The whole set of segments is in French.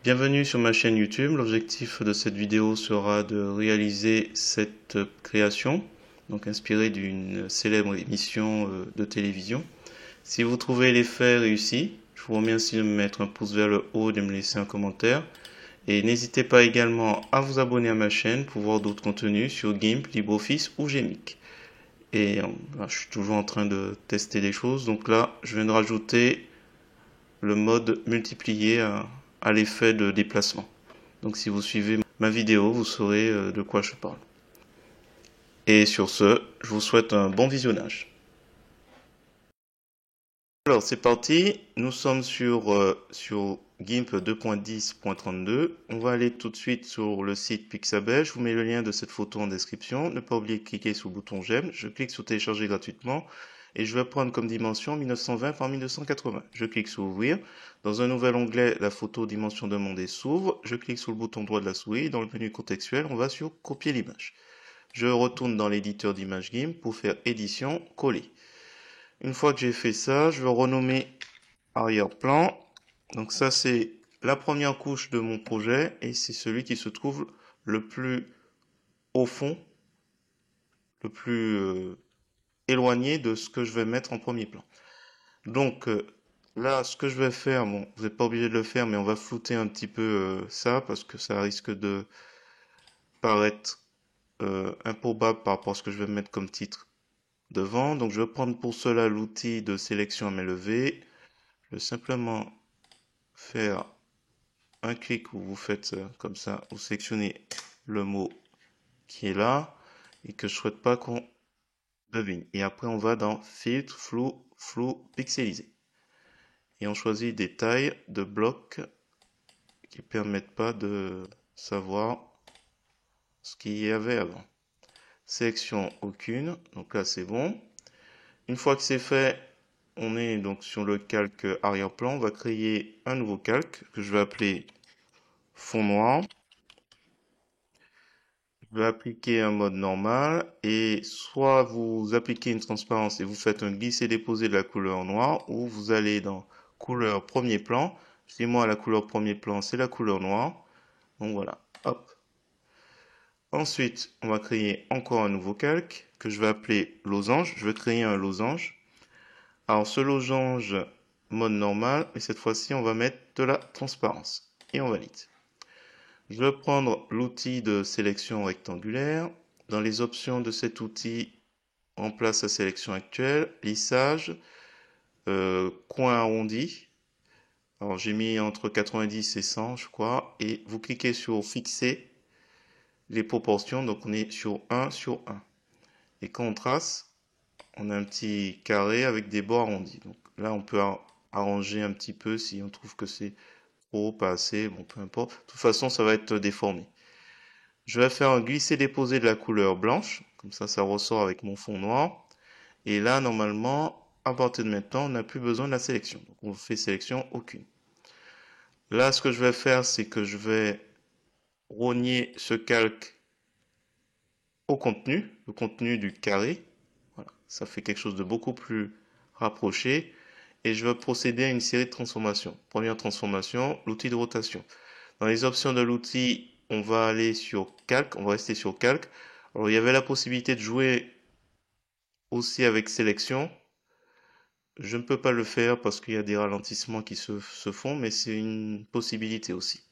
Bienvenue sur ma chaîne YouTube. L'objectif de cette vidéo sera de réaliser cette création, donc inspirée d'une célèbre émission de télévision. Si vous trouvez l'effet réussi, je vous remercie de me mettre un pouce vers le haut et de me laisser un commentaire. Et n'hésitez pas également à vous abonner à ma chaîne pour voir d'autres contenus sur GIMP, LibreOffice ou Gmic. Et là, je suis toujours en train de tester des choses. Donc là, je viens de rajouter le mode multiplié à l'effet de déplacement. Donc si vous suivez ma vidéo, vous saurez de quoi je parle. Et sur ce, je vous souhaite un bon visionnage. Alors c'est parti, nous sommes sur GIMP 2.10.32. On va aller tout de suite sur le site Pixabay. Je vous mets le lien de cette photo en description. Ne pas oublier de cliquer sur le bouton j'aime. Je clique sur télécharger gratuitement. Et je vais prendre comme dimension 1920 par 1980. Je clique sur ouvrir. Dans un nouvel onglet, la photo dimension demandée s'ouvre. Je clique sur le bouton droit de la souris. Dans le menu contextuel, on va sur copier l'image. Je retourne dans l'éditeur d'image GIMP pour faire édition, coller. Une fois que j'ai fait ça, je vais renommer arrière-plan. Donc ça, c'est la première couche de mon projet et c'est celui qui se trouve le plus au fond, le plus éloigné de ce que je vais mettre en premier plan. Donc là, ce que je vais faire, bon, vous n'êtes pas obligé de le faire, mais on va flouter un petit peu ça parce que ça risque de paraître improbable par rapport à ce que je vais mettre comme titre devant. Donc je vais prendre pour cela l'outil de sélection à main levée. Je vais simplement faire un clic où vous faites comme ça, vous sélectionnez le mot qui est là et que je souhaite pas qu'on devine. Et après on va dans filtre, flou, pixelisé. Et on choisit des tailles de blocs qui permettent pas de savoir ce qu'il y avait avant. Sélection aucune, donc là c'est bon. Une fois que c'est fait, on est donc sur le calque arrière-plan. On va créer un nouveau calque que je vais appeler fond noir. Je vais appliquer un mode normal et soit vous appliquez une transparence et vous faites un glisser-déposer de la couleur noire ou vous allez dans couleur premier plan. Chez moi, la couleur premier plan, c'est la couleur noire. Donc voilà, hop. Ensuite, on va créer encore un nouveau calque que je vais appeler losange. Je vais créer un losange. Alors ce losange, mode normal, et cette fois-ci, on va mettre de la transparence. Et on valide. Je vais prendre l'outil de sélection rectangulaire. Dans les options de cet outil, remplace la sélection actuelle, lissage, coin arrondi. Alors j'ai mis entre 90 et 100, je crois, et vous cliquez sur fixer les proportions, donc on est sur 1 sur 1. Et quand on trace, on a un petit carré avec des bords arrondis. Donc là, on peut arranger un petit peu si on trouve que c'est trop, pas assez, bon, peu importe. De toute façon, ça va être déformé. Je vais faire un glisser-déposer de la couleur blanche, comme ça ressort avec mon fond noir. Et là, normalement, à partir de maintenant, on n'a plus besoin de la sélection. Donc, on fait sélection aucune. Là, ce que je vais faire, c'est que je vais rogner ce calque au contenu, le contenu du carré. Voilà, ça fait quelque chose de beaucoup plus rapproché. Et je vais procéder à une série de transformations. Première transformation, l'outil de rotation. Dans les options de l'outil, on va aller sur calque, on va rester sur calque. Alors, il y avait la possibilité de jouer aussi avec sélection. Je ne peux pas le faire parce qu'il y a des ralentissements qui se font, mais c'est une possibilité aussi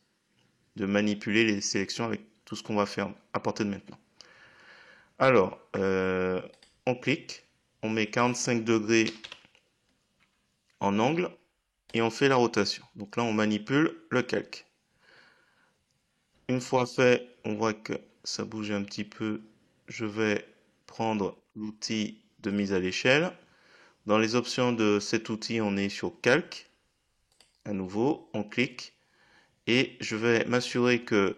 de manipuler les sélections avec tout ce qu'on va faire à partir de maintenant. Alors, on clique, on met 45 degrés en angle et on fait la rotation. Donc là, on manipule le calque. Une fois fait, on voit que ça bouge un petit peu. Je vais prendre l'outil de mise à l'échelle. Dans les options de cet outil, on est sur calque. À nouveau, on clique et je vais m'assurer que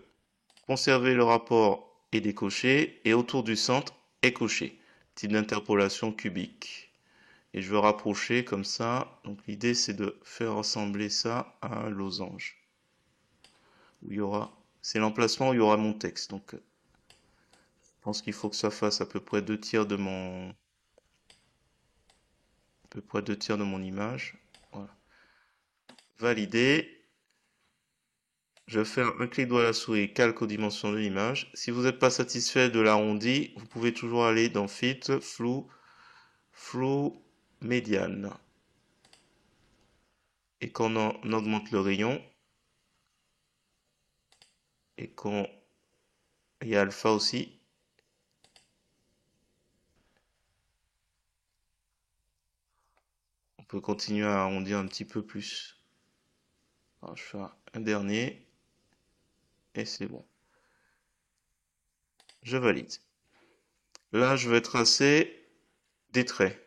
conserver le rapport est décoché et autour du centre est coché. Type d'interpolation cubique. Et je veux rapprocher comme ça. Donc l'idée c'est de faire ressembler ça à un losange. Où il y aura, c'est l'emplacement où il y aura mon texte. Donc je pense qu'il faut que ça fasse à peu près 2 tiers de mon image. Voilà. Valider. Je vais faire un clic droit à la souris, calque aux dimensions de l'image. Si vous n'êtes pas satisfait de l'arrondi, vous pouvez toujours aller dans Fit, Flou, Flou, Médiane. Et qu'on augmente le rayon, et qu'on... Il y a Alpha aussi. On peut continuer à arrondir un petit peu plus. Alors, je fais un dernier, et c'est bon. Je valide. Là, je vais tracer des traits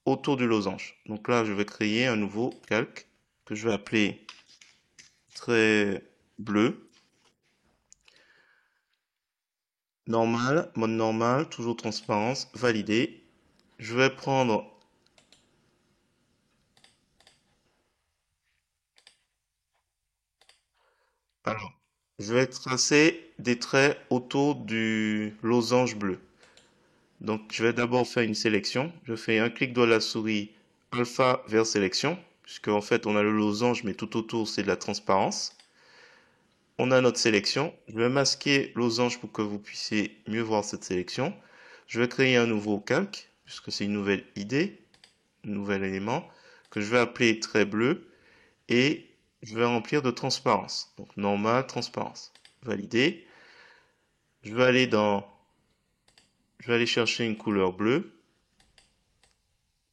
autour du losange. Donc là, je vais créer un nouveau calque que je vais appeler trait bleu. Normal, mode normal, toujours transparence, validé. Je vais prendre, alors, je vais tracer des traits autour du losange bleu. Donc, je vais d'abord faire une sélection. Je fais un clic droit de la souris, alpha vers sélection, puisque en fait, on a le losange, mais tout autour, c'est de la transparence. On a notre sélection. Je vais masquer losange pour que vous puissiez mieux voir cette sélection. Je vais créer un nouveau calque, puisque c'est une nouvelle idée, un nouvel élément, que je vais appeler trait bleu, et je vais remplir de transparence. Donc, normal, transparence. Validé. Je vais aller dans, je vais aller chercher une couleur bleue,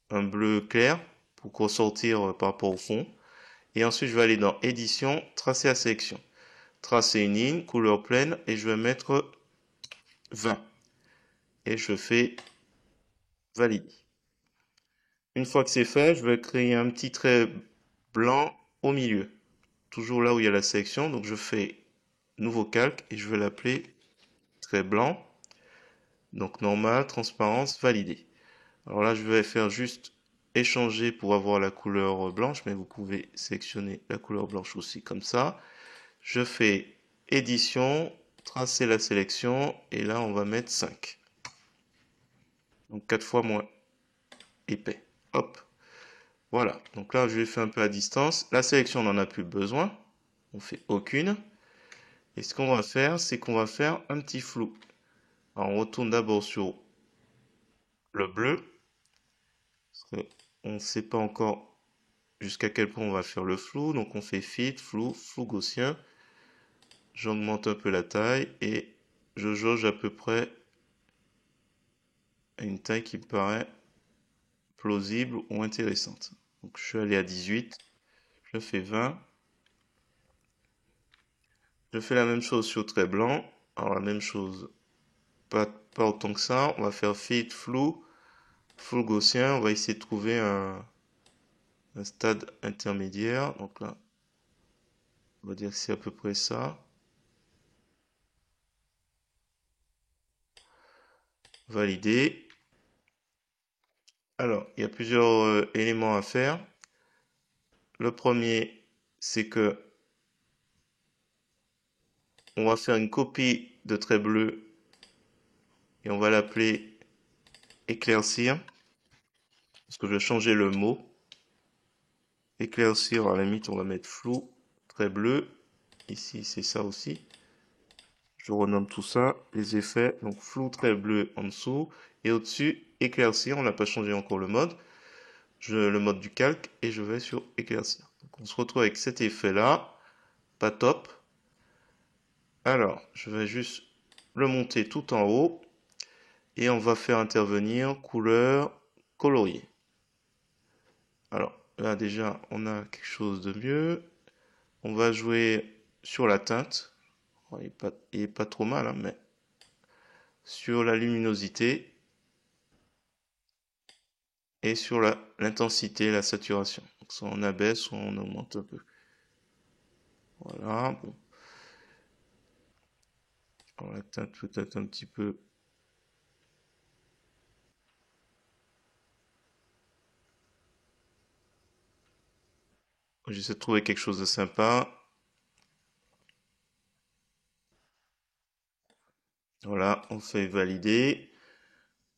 un bleu clair, pour ressortir par rapport au fond. Et ensuite, je vais aller dans édition, tracer à sélection. Tracer une ligne, couleur pleine, et je vais mettre 20. Et je fais valider. Une fois que c'est fait, je vais créer un petit trait blanc au milieu. Toujours là où il y a la sélection. Donc je fais nouveau calque et je vais l'appeler trait blanc. Donc normal, transparence, validé. Alors là, je vais faire juste échanger pour avoir la couleur blanche, mais vous pouvez sélectionner la couleur blanche aussi comme ça. Je fais édition, tracer la sélection, et là, on va mettre 5. Donc 4 fois moins épais. Hop. Voilà. Donc là, je l'ai fait un peu à distance. La sélection, on n'en a plus besoin. On fait aucune. Et ce qu'on va faire, c'est qu'on va faire un petit flou. Alors, on retourne d'abord sur le bleu. Parce on ne sait pas encore jusqu'à quel point on va faire le flou. Donc on fait Fit, flou, flou gaussien. J'augmente un peu la taille et je jauge à peu près à une taille qui me paraît plausible ou intéressante. Donc je suis allé à 18, je fais 20. Je fais la même chose sur trait blanc. Alors la même chose, pas autant que ça. On va faire Fit, flou, flou gaussien. On va essayer de trouver un stade intermédiaire. Donc là, on va dire que c'est à peu près ça. Validé. Alors, il y a plusieurs éléments à faire. Le premier, c'est que on va faire une copie de trait bleu et on va l'appeler éclaircir parce que je vais changer le mot. Éclaircir, à la limite, on va mettre flou, trait bleu. Ici, c'est ça aussi. Je renomme tout ça, les effets. Donc, flou, trait bleu en dessous. Et au-dessus, éclaircir. On n'a pas changé encore le mode. Le mode du calque et je vais sur éclaircir. Donc, on se retrouve avec cet effet-là. Pas top. Alors, je vais juste le monter tout en haut et on va faire intervenir couleur coloriée. Alors, là déjà, on a quelque chose de mieux. On va jouer sur la teinte. Bon, il est pas trop mal, hein, mais sur la luminosité et sur l'intensité, la saturation. Donc, soit on abaisse, soit on augmente un peu. Voilà, bon. Alors, la teinte peut-être un petit peu. J'essaie de trouver quelque chose de sympa. Voilà, on fait valider.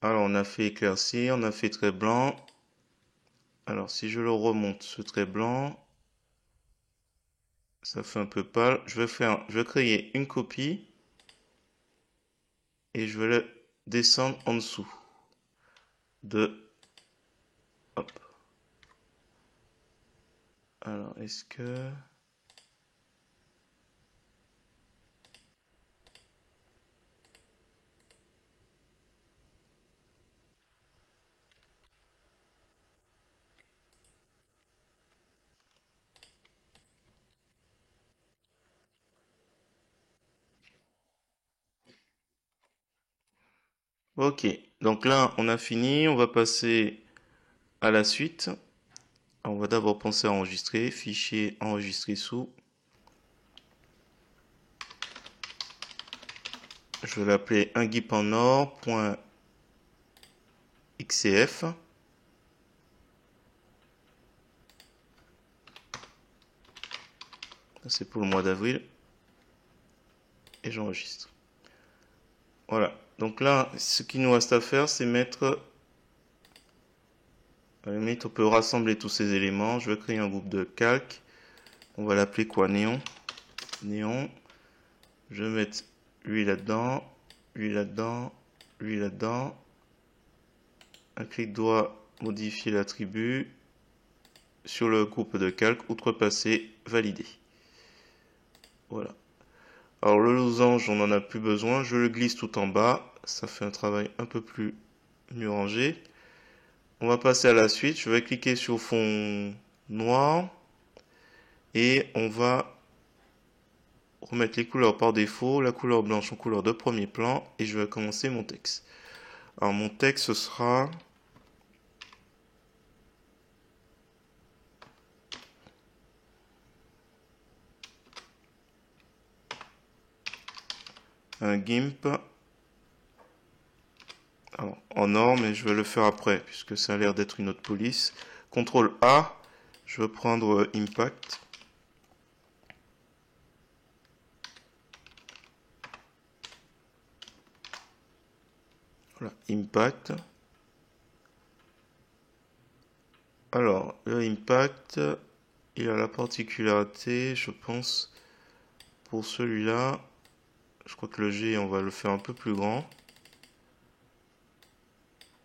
Alors, on a fait éclaircir, on a fait trait blanc. Alors, si je le remonte, ce trait blanc, Ça fait un peu pâle. Je vais créer une copie et je vais la descendre en dessous de, hop. Alors, est-ce que, ok. Donc là, on a fini. On va passer à la suite. On va d'abord penser à enregistrer. Fichier enregistrer sous. Je vais l'appeler un GIP en or.xcf. C'est pour le mois d'avril. Et j'enregistre. Voilà. Donc là, ce qu'il nous reste à faire, c'est mettre... À la limite, on peut rassembler tous ces éléments. Je vais créer un groupe de calque. On va l'appeler quoi? Néon. Néon. Je vais mettre lui là-dedans, lui là-dedans, lui là-dedans. Un clic droit, modifier l'attribut. Sur le groupe de calque, outrepasser, valider. Voilà. Alors le losange, on n'en a plus besoin. Je le glisse tout en bas. Ça fait un travail un peu plus mieux rangé. On va passer à la suite. Je vais cliquer sur fond noir. Et on va remettre les couleurs par défaut. La couleur blanche en couleur de premier plan. Et je vais commencer mon texte. Alors mon texte, ce sera... un GIMP. Alors, en or, mais je vais le faire après, puisque ça a l'air d'être une autre police. CTRL A, je vais prendre Impact. Voilà, Impact. Alors, le Impact, il a la particularité, je pense, pour celui-là, je crois que le G, on va le faire un peu plus grand.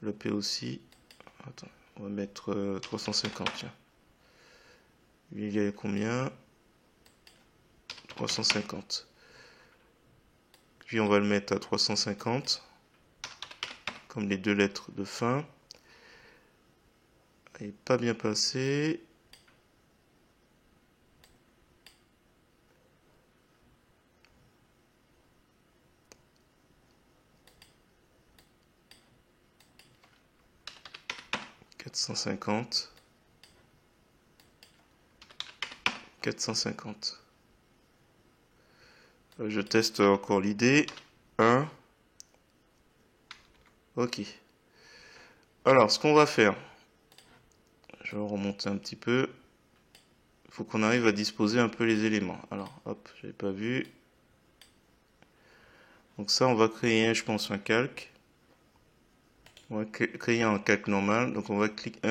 Le P aussi. Attends, on va mettre 350, tiens. Lui, il est combien? 350. Puis on va le mettre à 350, comme les deux lettres de fin. Il n'est pas bien passé. $450. Je teste encore l'idée. 1. Ok. Alors, ce qu'on va faire, je vais remonter un petit peu. Il faut qu'on arrive à disposer un peu les éléments. Alors, hop, j'avais pas vu. Donc ça, on va créer, je pense, un calque. On va créer un calque normal. Donc on va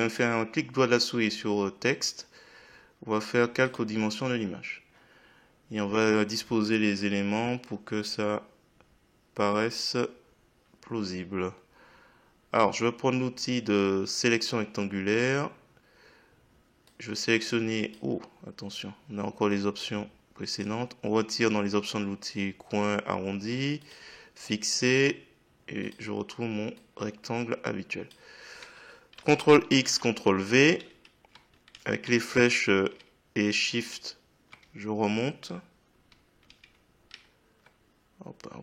faire un clic droit de la souris sur texte. On va faire calque aux dimensions de l'image. Et on va disposer les éléments pour que ça paraisse plausible. Alors, je vais prendre l'outil de sélection rectangulaire. Je vais sélectionner... Oh, attention, on a encore les options précédentes. On retire dans les options de l'outil coin arrondi, fixer, et je retrouve mon rectangle habituel. CTRL X, CTRL V. Avec les flèches et Shift, je remonte.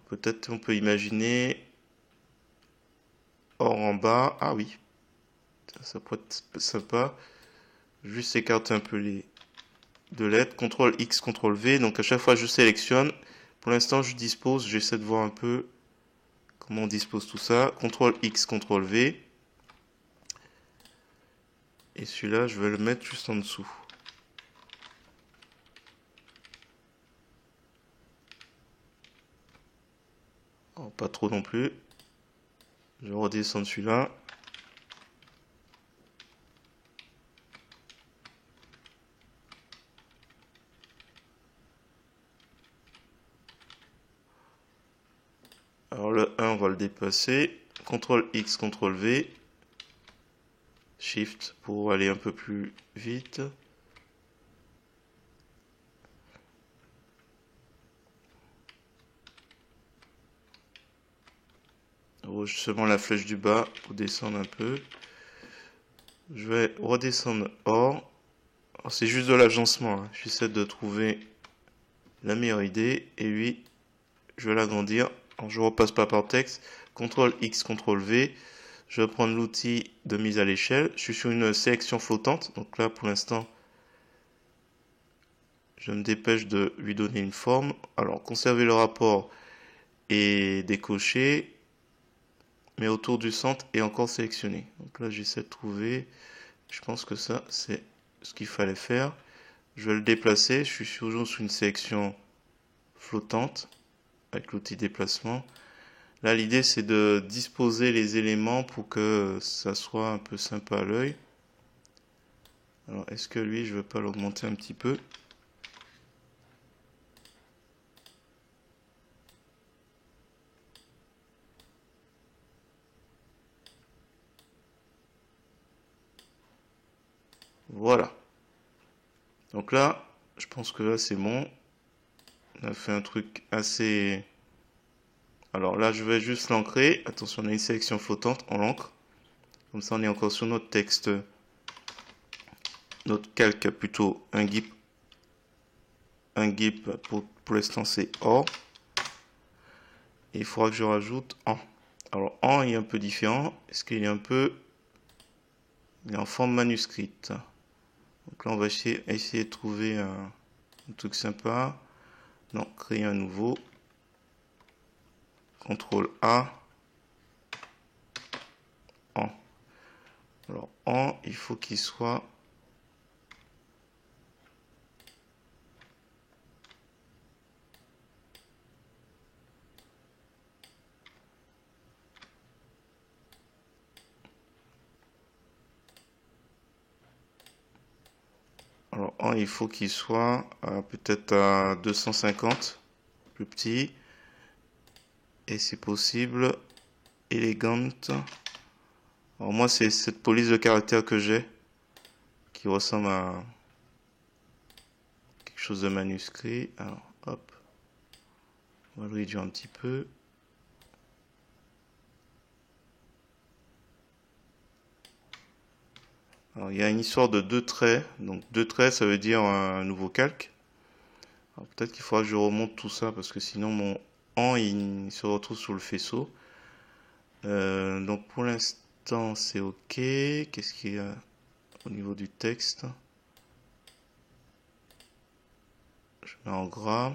Peut-être on peut imaginer or en bas. Ah oui, ça pourrait être sympa. Juste écarter un peu les deux lettres. CTRL X, CTRL V. Donc à chaque fois je sélectionne. Pour l'instant je dispose, j'essaie de voir un peu comment on dispose tout ça. CTRL X, CTRL V. Et celui-là je vais le mettre juste en dessous. Oh, pas trop non plus. Je redescends celui-là. Alors le 1, on va le déplacer. CTRL X, CTRL V. Shift pour aller un peu plus vite. Justement la flèche du bas pour descendre un peu. Je vais redescendre hors. C'est juste de l'agencement, hein. J'essaie de trouver la meilleure idée. Et lui, je vais l'agrandir. Alors je repasse pas par texte. CTRL X, CTRL V. Je vais prendre l'outil de mise à l'échelle. Je suis sur une sélection flottante. Donc là, pour l'instant, je me dépêche de lui donner une forme. Alors, conserver le rapport et décocher. Mais autour du centre et encore sélectionné. Donc là, j'essaie de trouver. Je pense que ça, c'est ce qu'il fallait faire. Je vais le déplacer. Je suis toujours sur une sélection flottante avec l'outil déplacement. Là, l'idée, c'est de disposer les éléments pour que ça soit un peu sympa à l'œil. Alors, est-ce que lui, je ne vais pas l'augmenter un petit peu? Voilà. Donc là, je pense que là, c'est bon. On a fait un truc assez... Alors là, je vais juste l'ancrer. Attention, on a une sélection flottante, on l'ancre. Comme ça, on est encore sur notre texte, notre calque plutôt un GIMP. Un GIMP pour l'instant, c'est OR. Et il faudra que je rajoute en. Alors, en est un peu différent. Est-ce qu'il est un peu... Il est en forme manuscrite. Donc là, on va essayer de trouver un truc sympa. Non, créer un nouveau. CTRL A. En. Alors, en, il faut qu'il soit... Alors, en, il faut qu'il soit peut-être à 250, plus petit. Et si possible, elegant. Alors moi, c'est cette police de caractère que j'ai, qui ressemble à quelque chose de manuscrit. Alors, hop, on va le réduire un petit peu. Alors, il y a une histoire de deux traits. Donc, deux traits, ça veut dire un nouveau calque. Alors, peut-être qu'il faudra que je remonte tout ça, parce que sinon, mon en, il se retrouve sur le faisceau. Donc, pour l'instant, c'est OK. Qu'est-ce qu'il y a au niveau du texte? Je mets en gras.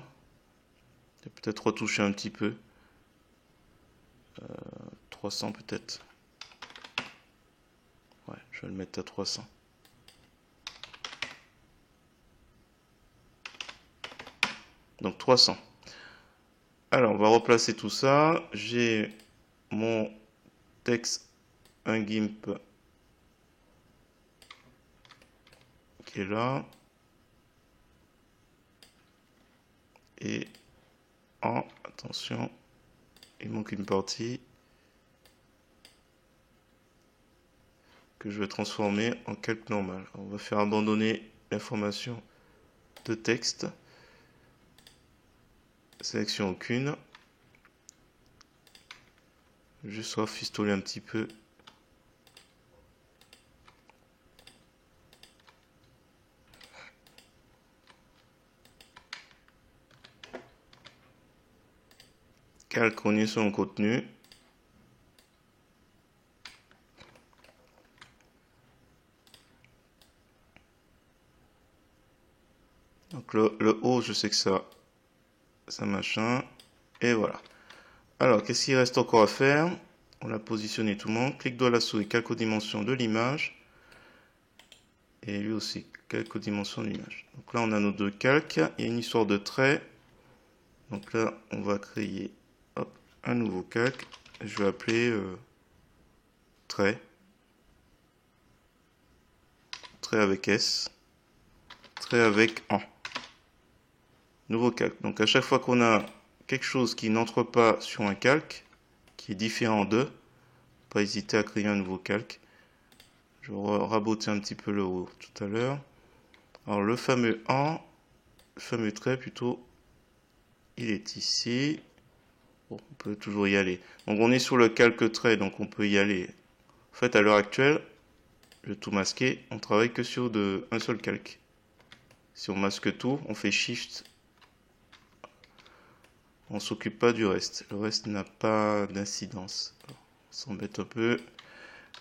Je vais peut-être retoucher un petit peu. 300 peut-être. Ouais, je vais le mettre à 300. Donc 300. Alors, on va replacer tout ça. J'ai mon texte, un GIMP qui est là. Et en, attention, il manque une partie que je vais transformer en calque normal. On va faire abandonner l'information de texte. Sélection aucune. Juste rafistoler un petit peu. Calque, on est sur le contenu. Donc le haut, je sais que ça machin. Et voilà. Alors, qu'est-ce qu'il reste encore à faire? On a positionné tout le monde. Clic droit à la souris, calque aux dimensions de l'image. Et lui aussi, calque aux dimensions de l'image. Donc là, on a nos deux calques. Il y a une histoire de trait. Donc là, on va créer hop, un nouveau calque. Je vais appeler trait. Trait avec S. Trait avec en. Nouveau calque. Donc à chaque fois qu'on a quelque chose qui n'entre pas sur un calque, qui est différent d'eux. Pas hésiter à créer un nouveau calque. Je vais raboter un petit peu le haut tout à l'heure. Alors le fameux trait plutôt, il est ici. Bon, on peut toujours y aller. Donc on est sur le calque trait, donc on peut y aller. En fait, à l'heure actuelle, je vais tout masquer. On travaille que sur un seul calque. Si on masque tout, on fait Shift. On ne s'occupe pas du reste. Le reste n'a pas d'incidence. On s'embête un peu.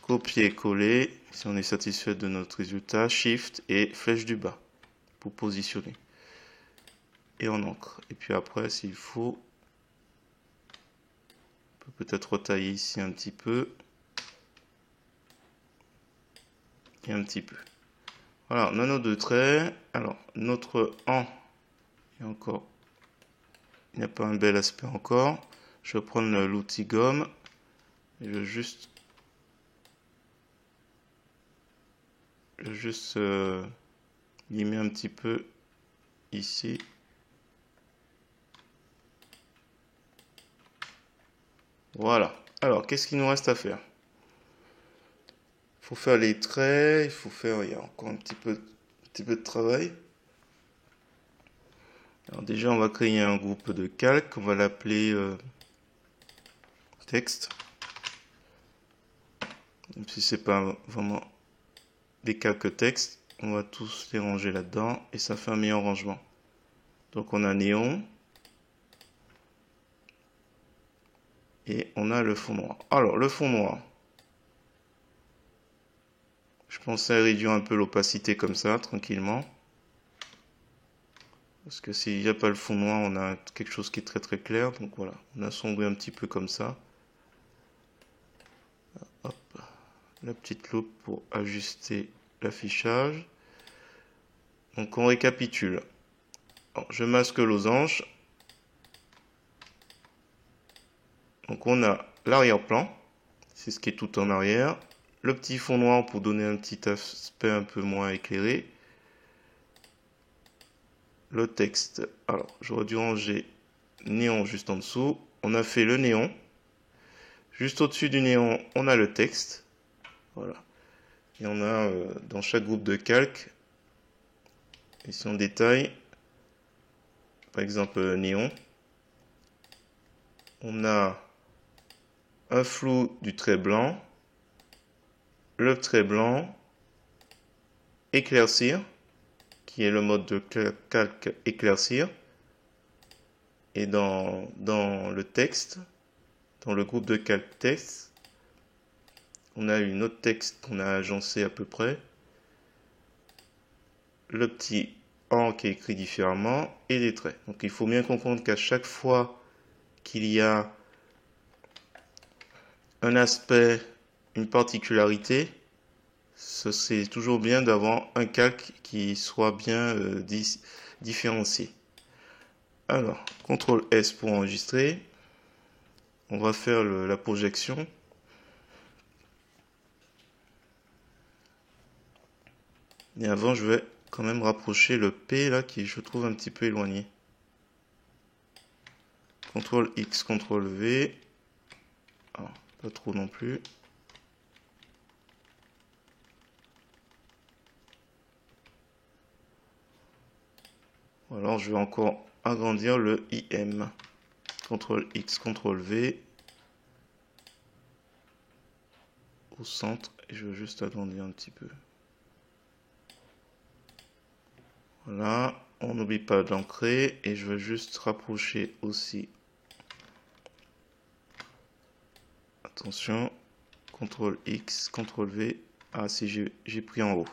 Copier-coller. Si on est satisfait de notre résultat, Shift et flèche du bas pour positionner. Et on encre. Et puis après, s'il faut, on peut peut-être retailler ici un petit peu. Et un petit peu. Voilà, on a nos deux traits. Alors, notre en est encore. Il n'y a pas un bel aspect encore. Je vais prendre l'outil gomme. Et je vais juste limer un petit peu ici. Voilà. Alors, qu'est-ce qu'il nous reste à faire? Il faut faire les traits, il faut faire, il y a encore un petit peu de travail. Alors déjà, on va créer un groupe de calques, on va l'appeler texte. Même si c'est pas vraiment des calques texte, on va tous les ranger là-dedans et ça fait un meilleur rangement. Donc on a néon et on a le fond noir. Alors le fond noir, je pensais à réduire un peu l'opacité comme ça, tranquillement. Parce que s'il n'y a pas le fond noir, on a quelque chose qui est très très clair. Donc voilà, on a sombré un petit peu comme ça. Hop, la petite loupe pour ajuster l'affichage. Donc on récapitule. Alors, je masque le losange. Donc on a l'arrière-plan, c'est ce qui est tout en arrière. Le petit fond noir pour donner un petit aspect un peu moins éclairé. Le texte, alors j'aurais dû ranger néon juste en dessous. On a fait le néon. Juste au-dessus du néon, on a le texte. Voilà. Et on a dans chaque groupe de calque, ici on détaille, par exemple néon. On a un flou du trait blanc, le trait blanc, éclaircir, qui est le mode de calque éclaircir. Et dans le texte, dans le groupe de calque texte, on a une autre texte qu'on a agencé à peu près. Le petit en qui est écrit différemment et des traits. Donc il faut bien comprendre qu'à chaque fois qu'il y a un aspect, une particularité, c'est toujours bien d'avoir un calque qui soit bien différencié. Alors, CTRL S pour enregistrer. On va faire la projection. Et avant, je vais quand même rapprocher le P là qui je trouve un petit peu éloigné. CTRL X, CTRL V. Ah, pas trop non plus. Alors je vais encore agrandir le IM. CTRL X, CTRL V. Au centre. Et je vais juste agrandir un petit peu. Voilà. On n'oublie pas d'ancrer. Et je vais juste rapprocher aussi. Attention. CTRL X, CTRL V. Ah si j'ai pris en haut.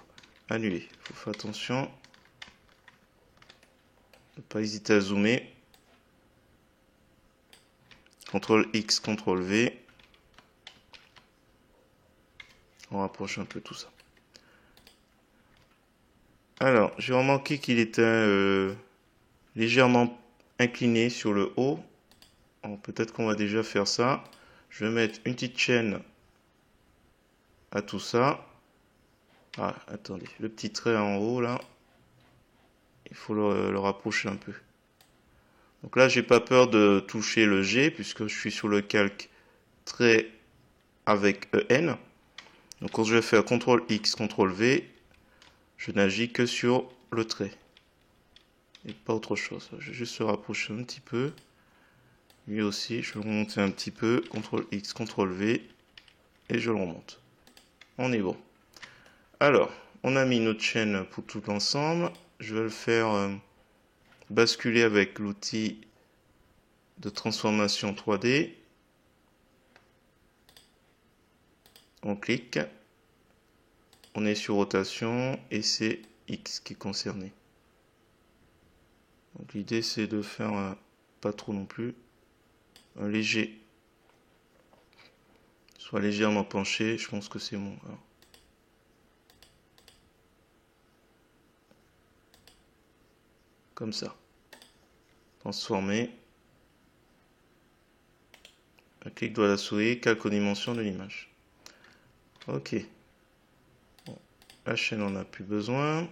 Annuler. Il faut faire attention. Ne pas hésiter à zoomer. CTRL X, CTRL V. On rapproche un peu tout ça. Alors, j'ai remarqué qu'il était légèrement incliné sur le haut. Peut-être qu'on va déjà faire ça. Je vais mettre une petite chaîne à tout ça. Ah, attendez, le petit trait en haut là, il faut le rapprocher un peu. Donc là, j'ai pas peur de toucher le G puisque je suis sur le calque trait avec EN. Donc quand je vais faire CTRL X, CTRL V, je n'agis que sur le trait. Et pas autre chose. Je vais juste le rapprocher un petit peu. Lui aussi, je le remonte un petit peu. CTRL X, CTRL V. Et je le remonte. On est bon. Alors, on a mis notre chaîne pour tout l'ensemble. Je vais le faire basculer avec l'outil de transformation 3D. On clique. On est sur rotation et c'est X qui est concerné. Donc l'idée c'est de faire pas trop non plus, un léger, soit légèrement penché, je pense que c'est bon. Alors. Comme ça. Transformer. Un clic droit de la souris, calque aux dimensions de l'image. Ok. Bon. La chaîne on n'a plus besoin.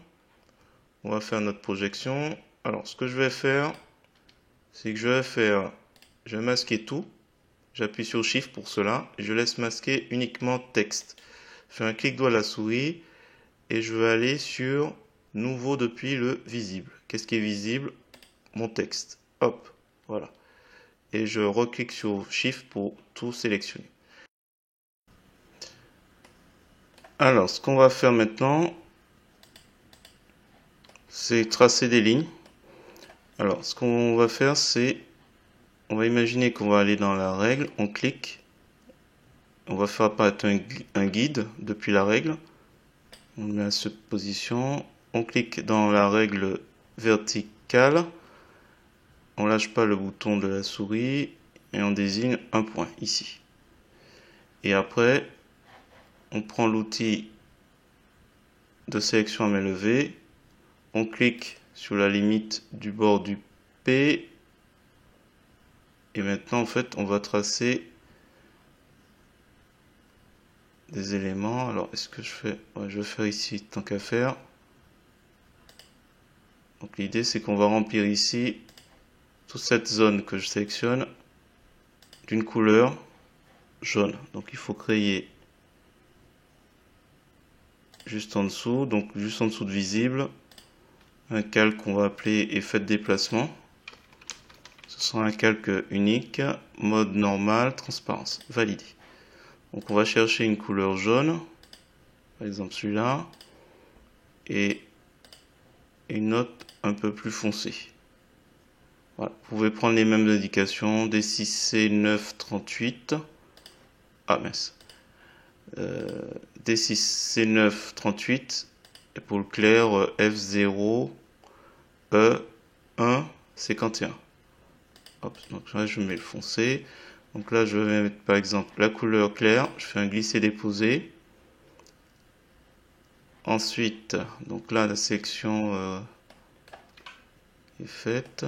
On va faire notre projection. Alors ce que je vais faire, c'est que je vais masquer tout. J'appuie sur Shift pour cela. Et je laisse masquer uniquement texte. Je fais un clic droit de la souris et je vais aller sur Nouveau depuis le visible. Qu'est-ce qui est visible? Mon texte. Hop, voilà. Et je reclique sur Shift pour tout sélectionner. Alors, ce qu'on va faire maintenant, c'est tracer des lignes. Alors, ce qu'on va faire, c'est, on va imaginer qu'on va aller dans la règle, on clique, on va faire apparaître un guide depuis la règle. On le met à cette position, on clique dans la règle verticale, on lâche pas le bouton de la souris et on désigne un point ici. Et après, on prend l'outil de sélection à main levée, on clique sur la limite du bord du P et maintenant en fait on va tracer des éléments. Alors est-ce que je fais, ouais, je vais faire ici tant qu'à faire. Donc l'idée c'est qu'on va remplir ici toute cette zone que je sélectionne d'une couleur jaune. Donc il faut créer juste en dessous, donc juste en dessous de visible, un calque qu'on va appeler effet de déplacement. Ce sera un calque unique, mode normal, transparence, validé. Donc on va chercher une couleur jaune, par exemple celui-là, et une autre un peu plus foncée. Voilà. Vous pouvez prendre les mêmes indications, D6C938. Ah mince. D6C938 et pour le clair F0 E1 51. Hop, donc là je mets le foncé. Donc là je vais mettre par exemple la couleur claire, je fais un glisser-déposer. Ensuite, donc là la sélection est faite.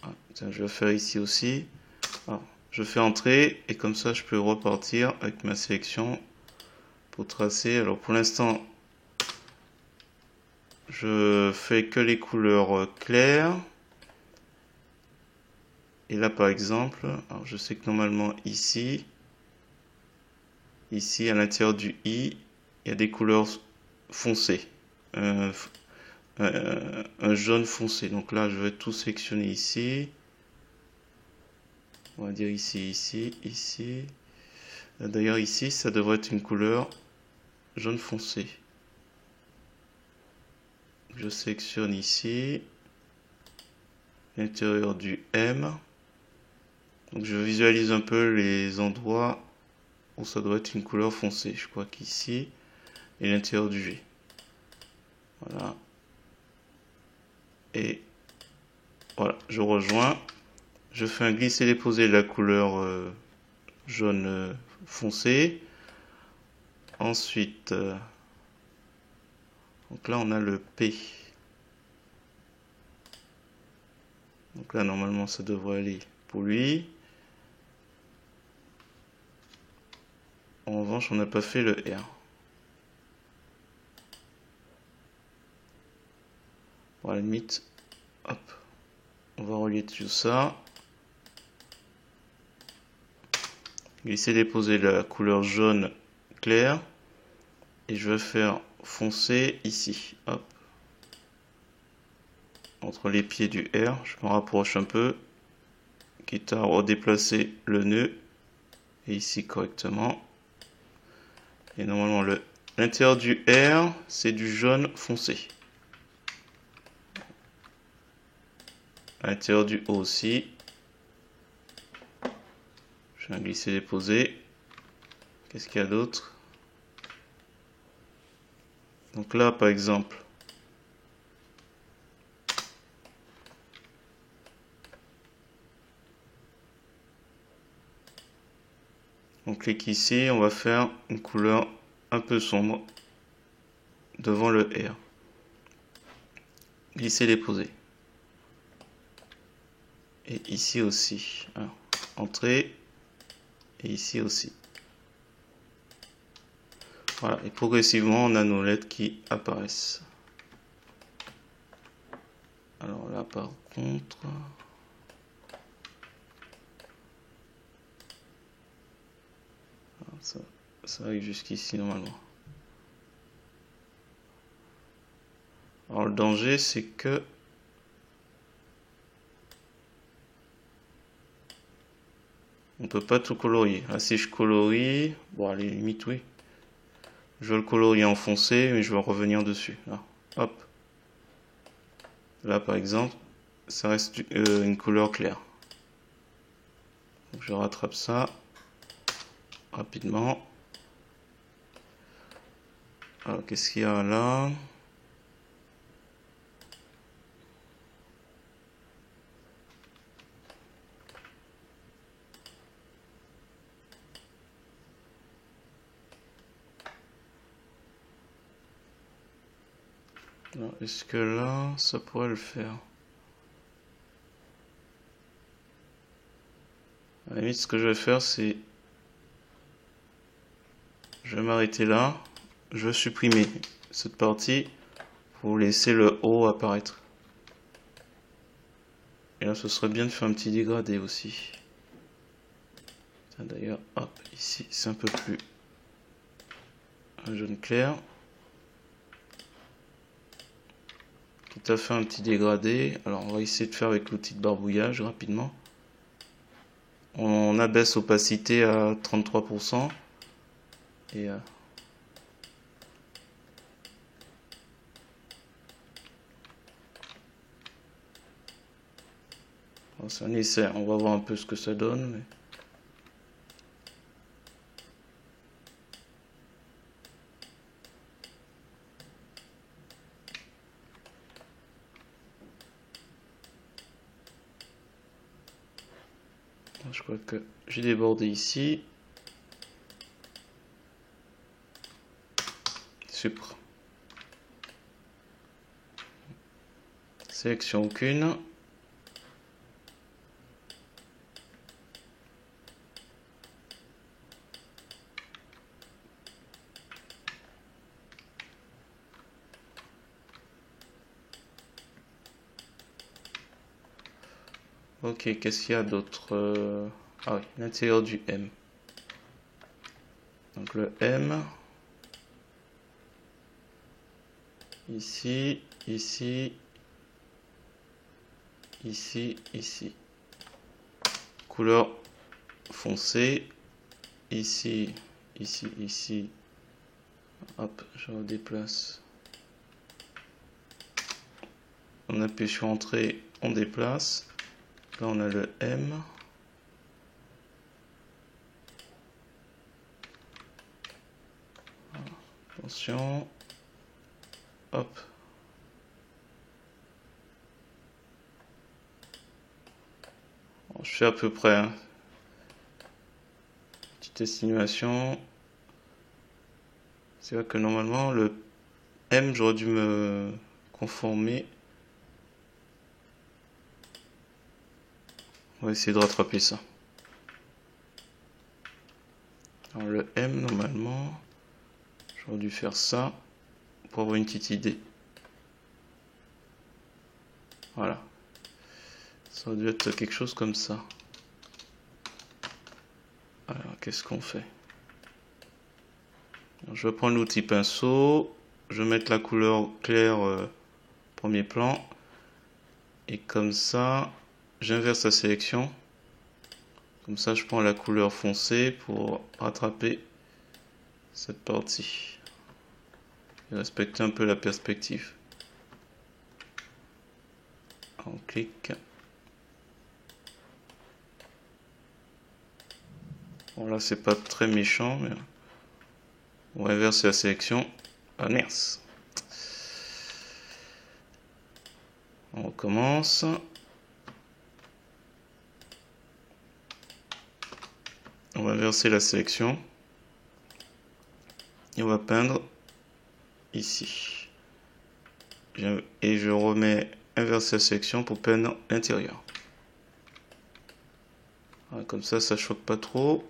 Ah, tiens, je vais faire ici aussi. Ah, je fais entrer et comme ça je peux repartir avec ma sélection pour tracer. Alors pour l'instant je fais que les couleurs claires. Et là par exemple, alors je sais que normalement ici à l'intérieur du I, il y a des couleurs foncées. Un jaune foncé. Donc là je vais tout sélectionner ici. On va dire ici, ici, ici. D'ailleurs ici ça devrait être une couleur jaune foncé. Je sélectionne ici l'intérieur du M. Donc je visualise un peu les endroits où ça doit être une couleur foncée. Je crois qu'ici et l'intérieur du G. Voilà. Et voilà, je rejoins. Je fais un glisser-déposer de la couleur jaune foncé. Ensuite, donc là on a le P. Donc là normalement ça devrait aller pour lui. En revanche on n'a pas fait le R. Bon, à la limite, hop. On va relier tout ça. Glisser déposer la couleur jaune clair. Et je vais faire foncer ici. Hop. Entre les pieds du R. Je me rapproche un peu. Quitte à redéplacer le nœud. Et ici correctement. Et normalement l'intérieur du R c'est du jaune foncé. À l'intérieur du haut aussi. Je viens glisser déposer. Qu'est-ce qu'il y a d'autre? Donc là par exemple. On clique ici, on va faire une couleur un peu sombre devant le R. Glisser déposer. Et ici aussi. Alors, entrée. Et ici aussi. Voilà. Et progressivement, on a nos lettres qui apparaissent. Alors là, par contre... Ça arrive jusqu'ici normalement. Alors le danger, c'est que... on peut pas tout colorier. Là, si je colorie... bon, allez, limite, oui. Je vais le colorier en foncé, mais je vais revenir dessus. Là, hop. Là, par exemple, ça reste une couleur claire. Donc, je rattrape ça rapidement. Alors, qu'est-ce qu'il y a là? Est-ce que là, ça pourrait le faire? À la limite, ce que je vais faire, c'est... je vais m'arrêter là. Je vais supprimer cette partie pour laisser le haut apparaître. Et là, ce serait bien de faire un petit dégradé aussi. D'ailleurs, hop, ici, c'est un peu plus un jaune clair. Quitte à faire un petit dégradé. Alors, on va essayer de faire avec l'outil de barbouillage rapidement. On abaisse l'opacité à 33%. Et c'est un essai, on va voir un peu ce que ça donne. Mais... je crois que j'ai débordé ici. Super. Sélection aucune. Ok, qu'est-ce qu'il y a d'autre? Ah oui, l'intérieur du M. Donc le M. Ici, ici, ici, ici. Couleur foncée. Ici, ici, ici. Hop, je redéplace. On appuie sur entrée, on déplace. Là, on a le M. Attention. Hop. Bon, je fais à peu près. Hein. Petite estimation. C'est vrai que normalement, le M, j'aurais dû me conformer. On va essayer de rattraper ça. Alors le M, normalement, j'aurais dû faire ça pour avoir une petite idée. Voilà. Ça a dû être quelque chose comme ça. Alors, qu'est-ce qu'on fait? Alors, je vais prendre l'outil pinceau. Je vais mettre la couleur claire premier plan. Et comme ça, j'inverse la sélection. Comme ça, je prends la couleur foncée pour rattraper cette partie. Et respecter un peu la perspective. On clique. Bon, là, c'est pas très méchant, mais on va inverser la sélection. Ah, merci. On recommence. On va inverser la sélection. Et on va peindre ici. Et je remets inverser la sélection pour peindre l'intérieur. Voilà, comme ça choque pas trop.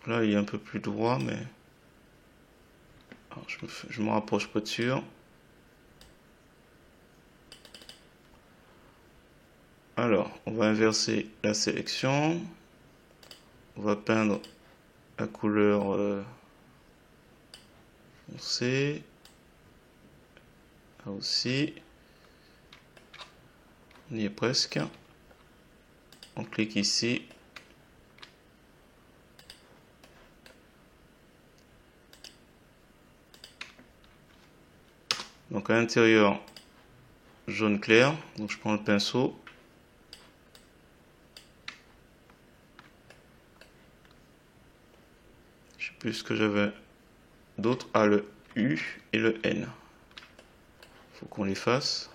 Là, il est un peu plus droit, mais alors, je me rapproche pas de sûr. Alors, on va inverser la sélection. On va peindre la couleur foncée. Là aussi. On y est presque. On clique ici. Donc à l'intérieur, jaune clair. Donc je prends le pinceau. Je sais plus ce que j'avais d'autre. Ah, le U et le N. Faut qu'on les fasse.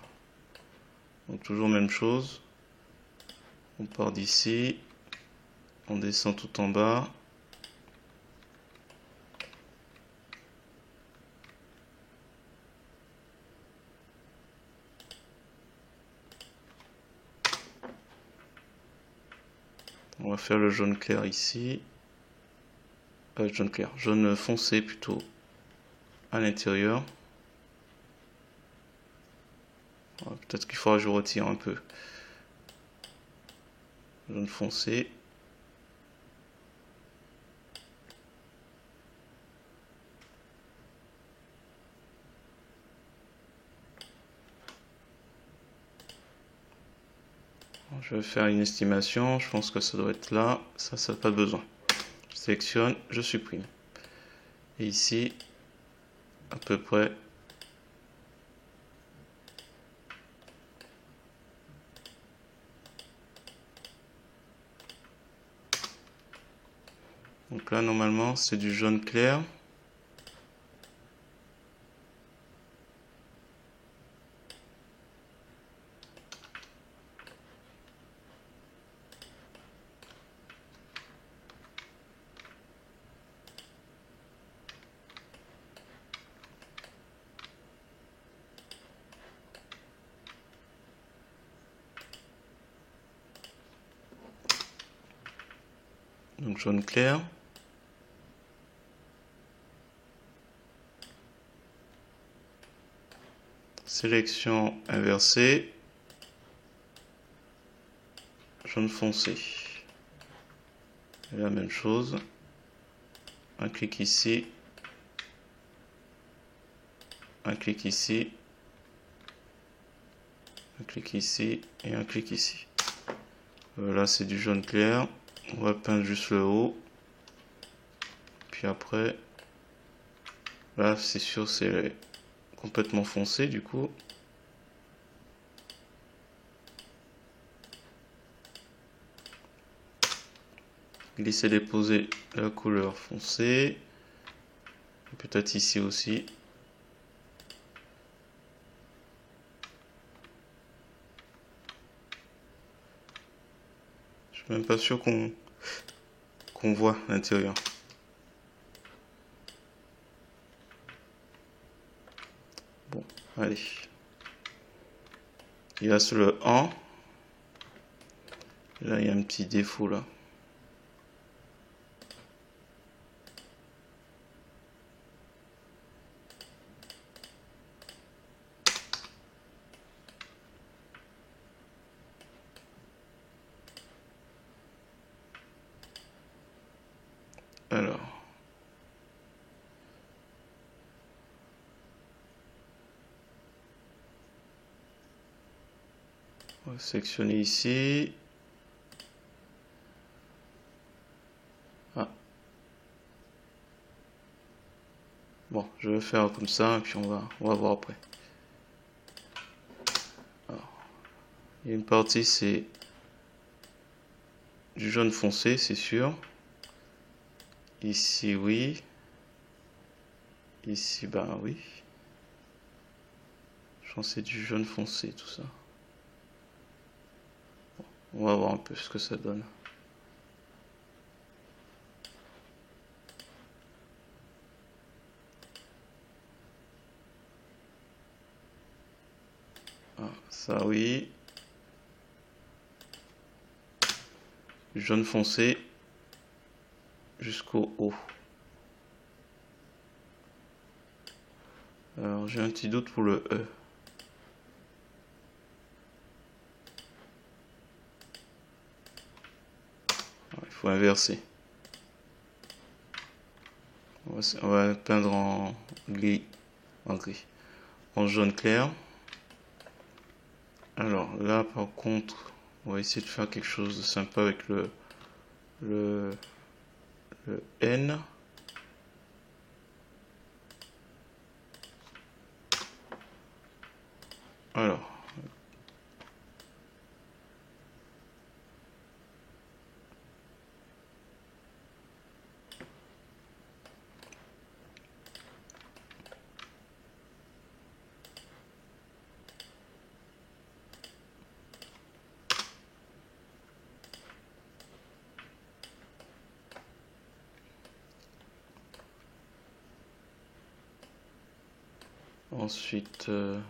Donc toujours même chose. On part d'ici. On descend tout en bas. On va faire le jaune clair ici. Jaune clair, jaune foncé plutôt à l'intérieur. Peut-être qu'il faudra que je retire un peu. Jaune foncé. Je vais faire une estimation. Je pense que ça doit être là. Ça n'a pas besoin. Je sélectionne, je supprime. Et ici, à peu près. Donc là, normalement, c'est du jaune clair. Donc jaune clair. Sélection inversée. Jaune foncé. Et la même chose. Un clic ici. Un clic ici. Un clic ici et un clic ici. Là c'est du jaune clair. On va peindre juste le haut. Puis après, là c'est sûr c'est complètement foncé du coup. Glisser déposer la couleur foncée. Peut-être ici aussi. Je suis même pas sûr qu'on voit l'intérieur. Bon, allez. Il reste le 1. Là, il y a un petit défaut là. Alors. On va sélectionner ici. Ah. Bon, je vais faire comme ça, et puis on va voir après. Alors, il y a une partie, c'est du jaune foncé, c'est sûr. Ici, oui. Ici, bah oui. Je pense que c'est du jaune foncé, tout ça. On va voir un peu ce que ça donne. Ah, ça, oui. Du jaune foncé jusqu'au haut. Alors, j'ai un petit doute pour le E. Il faut inverser. On va peindre en gris, en jaune clair. Alors là, par contre, on va essayer de faire quelque chose de sympa avec le N. Alors, ensuite, il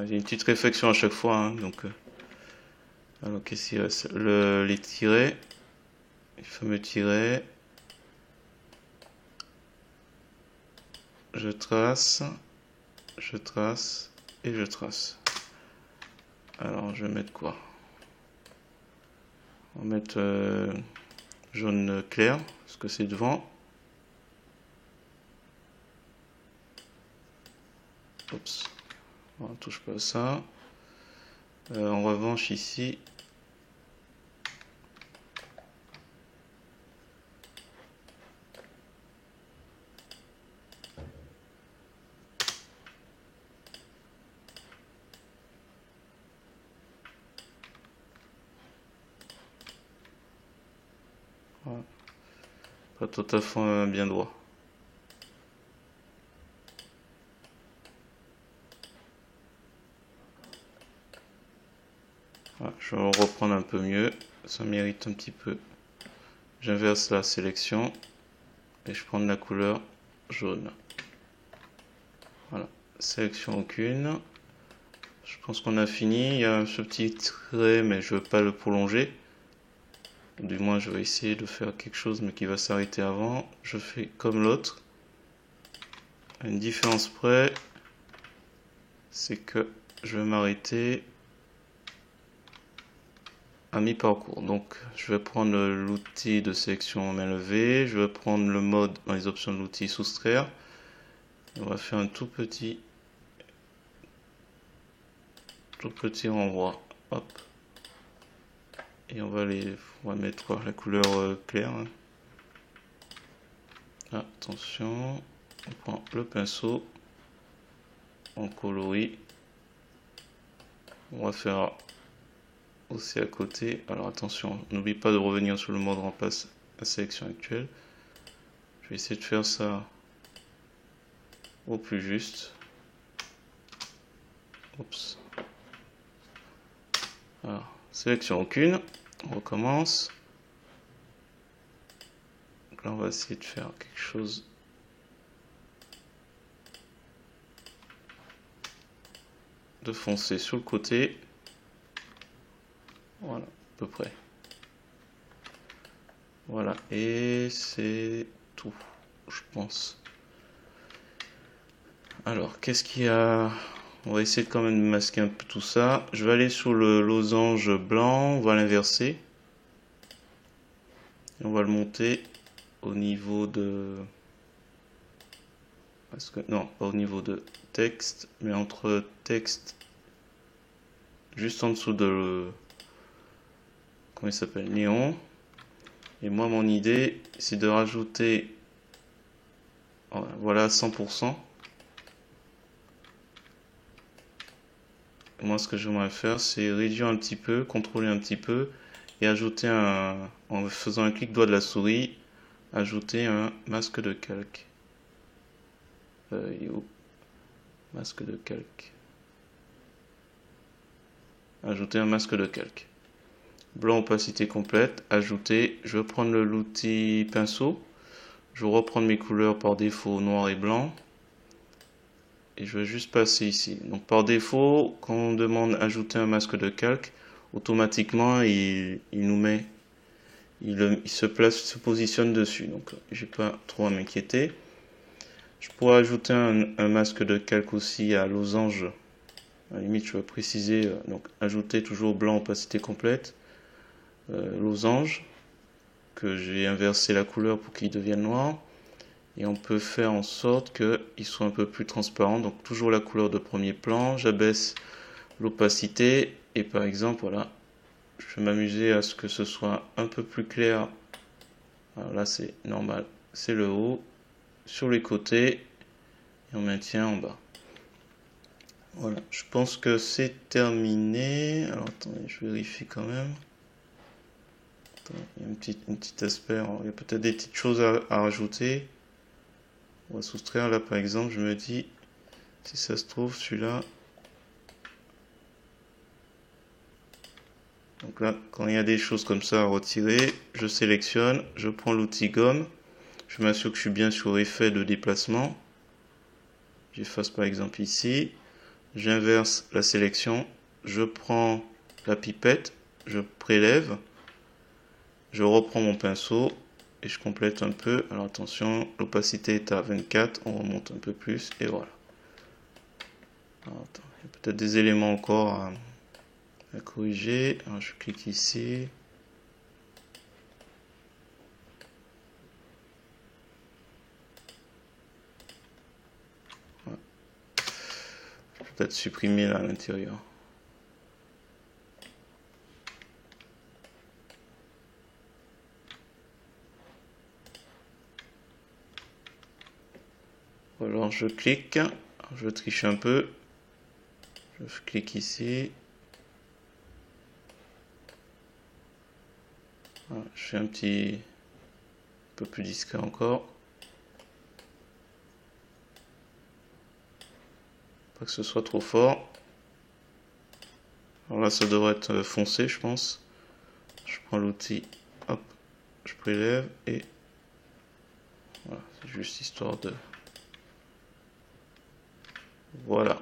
y a une petite réflexion à chaque fois, hein, donc, alors qu'est-ce qu'il reste? Les tirets, les fameux tirets. Je trace et je trace. Alors, je vais mettre quoi? On va mettre jaune clair, parce que c'est devant. Oups, on ne touche pas à ça. En revanche, ici, voilà. Pas tout à fait bien droit. Voilà, je vais reprendre un peu mieux, ça mérite un petit peu. J'inverse la sélection et je prends de la couleur jaune. Voilà, sélection aucune. Je pense qu'on a fini. Il y a ce petit trait, mais je ne veux pas le prolonger. Du moins, je vais essayer de faire quelque chose, mais qui va s'arrêter avant. Je fais comme l'autre. Une différence près, c'est que je vais m'arrêter à mi-parcours. Donc, je vais prendre l'outil de sélection main levée. Je vais prendre le mode dans les options de l'outil soustraire. Et on va faire un tout petit renvoi. Hop. Et on va mettre la couleur claire. Hein. Ah, attention. On prend le pinceau. On colorie. On va faire aussi à côté. Alors attention, n'oublie pas de revenir sur le mode remplace la sélection actuelle. Je vais essayer de faire ça au plus juste. Oups. Alors, sélection aucune. On recommence. Donc là, on va essayer de faire quelque chose de foncé sur le côté. Voilà, à peu près. Voilà, et c'est tout, je pense. Alors, qu'est-ce qu'il y a? On va essayer de quand même de masquer un peu tout ça. Je vais aller sur le losange blanc, on va l'inverser. Et on va le monter au niveau de... Parce que, non, pas au niveau de texte, mais entre texte, juste en dessous de... Comment il s'appelle? Néon. Et moi, mon idée, c'est de rajouter... Voilà, 100%. Moi, ce que j'aimerais faire, c'est réduire un petit peu, contrôler un petit peu, et ajouter en faisant un clic droit de la souris, ajouter un masque de calque. Masque de calque. Ajouter un masque de calque. Blanc opacité complète, ajouter. Je vais prendre l'outil pinceau. Je vais reprendre mes couleurs par défaut noir et blanc. Et je vais juste passer ici. Donc par défaut, quand on demande ajouter un masque de calque, automatiquement il nous met, il se place, se positionne dessus. Donc j'ai pas trop à m'inquiéter. Je pourrais ajouter un masque de calque aussi à losange. À la limite, je vais préciser, donc ajouter toujours blanc opacité complète, losange, que j'ai inversé la couleur pour qu'il devienne noir. Et on peut faire en sorte qu'il soit un peu plus transparent. Donc toujours la couleur de premier plan. J'abaisse l'opacité. Et par exemple, voilà, je vais m'amuser à ce que ce soit un peu plus clair. Alors là, c'est normal. C'est le haut. Sur les côtés. Et on maintient en bas. Voilà, je pense que c'est terminé. Alors attendez, je vérifie quand même. Attendez, il y a un petit aspect. Alors, il y a peut-être des petites choses à rajouter. On va soustraire là par exemple, je me dis, si ça se trouve celui-là. Donc là, quand il y a des choses comme ça à retirer, je sélectionne, je prends l'outil gomme, je m'assure que je suis bien sur effet de déplacement. J'efface par exemple ici, j'inverse la sélection, je prends la pipette, je prélève, je reprends mon pinceau et je complète un peu. Alors attention, l'opacité est à 24, on remonte un peu plus et voilà. Alors, attends, il y a peut-être des éléments encore à corriger. Alors, je clique ici. Voilà. Je vais peut-être supprimer là à l'intérieur. Alors je clique, je triche un peu. Je clique ici. Voilà, je fais un peu plus discret encore. Pas que ce soit trop fort. Alors là, ça devrait être foncé, je pense. Je prends l'outil, hop, je prélève et voilà, c'est juste histoire de... Voilà.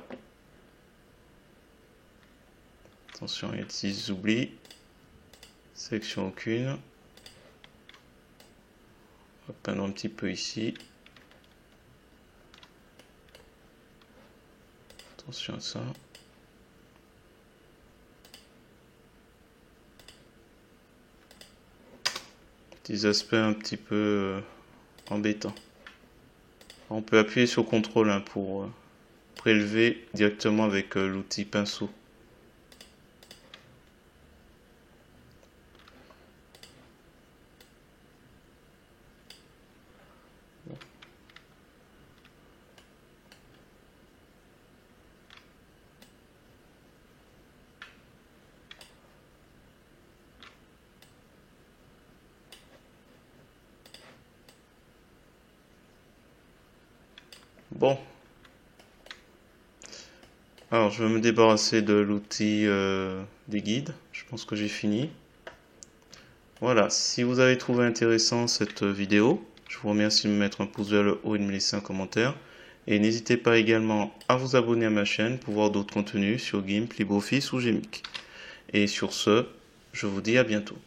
Attention, il y a 6 oublis. Sélection aucune. On va peindre un petit peu ici. Attention à ça. Petits aspects un petit peu embêtants. On peut appuyer sur CTRL hein, pour prélever directement avec l'outil pinceau. Bon, alors je vais me débarrasser de l'outil des guides. Je pense que j'ai fini. Voilà, si vous avez trouvé intéressant cette vidéo, je vous remercie de me mettre un pouce vers le haut et de me laisser un commentaire. Et n'hésitez pas également à vous abonner à ma chaîne pour voir d'autres contenus sur GIMP, LibreOffice ou GMX. Et sur ce, je vous dis à bientôt.